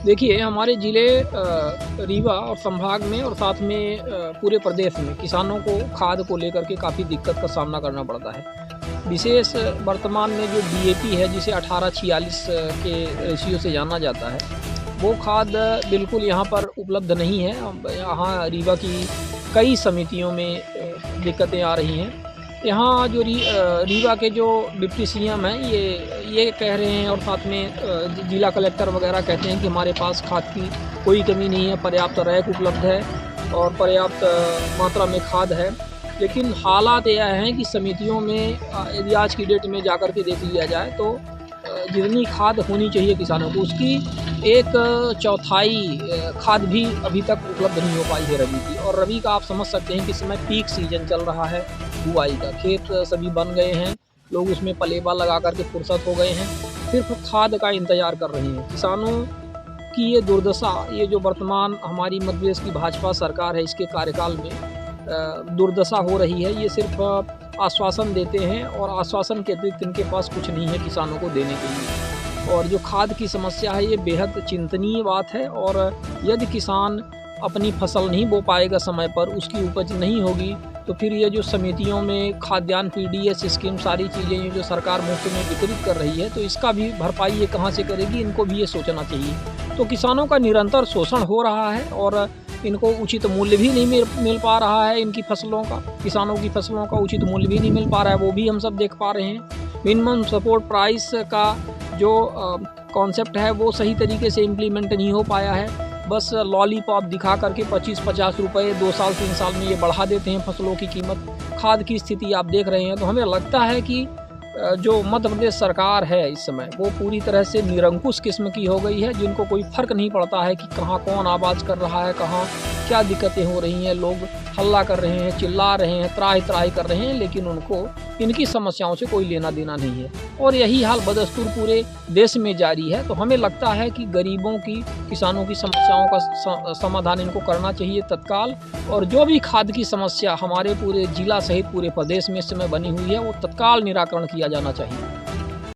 देखिए, हमारे ज़िले रीवा और संभाग में और साथ में पूरे प्रदेश में किसानों को खाद को लेकर के काफ़ी दिक्कत का सामना करना पड़ता है। विशेष वर्तमान में जो डीएपी है, जिसे 1846 के रेशियो से जाना जाता है, वो खाद बिल्कुल यहाँ पर उपलब्ध नहीं है। यहाँ रीवा की कई समितियों में दिक्कतें आ रही हैं। यहाँ जो रीवा के जो डिप्टी सीएम हैं, ये कह रहे हैं और साथ में जिला कलेक्टर वगैरह कहते हैं कि हमारे पास खाद की कोई कमी नहीं है, पर्याप्त रैक उपलब्ध है और पर्याप्त मात्रा में खाद है। लेकिन हालात यह हैं कि समितियों में यदि आज की डेट में जाकर के देख लिया जाए तो जितनी खाद होनी चाहिए किसानों को, उसकी 1/4 खाद भी अभी तक उपलब्ध नहीं हो पाई है रबी की। और रबी का आप समझ सकते हैं कि इस समय पीक सीजन चल रहा है बुआई का। खेत सभी बन गए हैं, लोग उसमें पलेबा लगा कर के फुर्सत हो गए हैं, सिर्फ खाद का इंतज़ार कर रहे हैं। किसानों की ये दुर्दशा, ये जो वर्तमान हमारी मध्य प्रदेश की भाजपा सरकार है, इसके कार्यकाल में दुर्दशा हो रही है। ये सिर्फ आश्वासन देते हैं और आश्वासन के अतिरिक्त इनके पास कुछ नहीं है किसानों को देने के लिए। और जो खाद की समस्या है, ये बेहद चिंतनीय बात है। और यदि किसान अपनी फसल नहीं बो पाएगा समय पर, उसकी उपज नहीं होगी, तो फिर ये जो समितियों में खाद्यान्न पीडीएस स्कीम सारी चीज़ें ये जो सरकार मुफ्त में वितरित कर रही है, तो इसका भी भरपाई ये कहाँ से करेगी, इनको भी ये सोचना चाहिए। तो किसानों का निरंतर शोषण हो रहा है और इनको उचित मूल्य भी नहीं मिल पा रहा है। इनकी फसलों का, किसानों की फसलों का उचित मूल्य भी नहीं मिल पा रहा है, वो भी हम सब देख पा रहे हैं। मिनिमम सपोर्ट प्राइस का जो कॉन्सेप्ट है, वो सही तरीके से इम्प्लीमेंट नहीं हो पाया है। बस लॉलीपॉप दिखा करके 25-50 रुपये 2 साल 3 साल में ये बढ़ा देते हैं फसलों की कीमत। खाद की स्थिति आप देख रहे हैं, तो हमें लगता है कि जो मध्य प्रदेश सरकार है इस समय, वो पूरी तरह से निरंकुश किस्म की हो गई है, जिनको कोई फ़र्क नहीं पड़ता है कि कहाँ कौन आवाज़ कर रहा है, कहाँ क्या दिक्कतें हो रही हैं। लोग हल्ला कर रहे हैं, चिल्ला रहे हैं, त्राही कर रहे हैं, लेकिन उनको इनकी समस्याओं से कोई लेना देना नहीं है। और यही हाल बदस्तूर पूरे देश में जारी है। तो हमें लगता है कि गरीबों की, किसानों की समस्याओं का समाधान इनको करना चाहिए तत्काल। और जो भी खाद की समस्या हमारे पूरे जिला सहित पूरे प्रदेश में इस समय बनी हुई है, वो तत्काल निराकरण किया जाना चाहिए।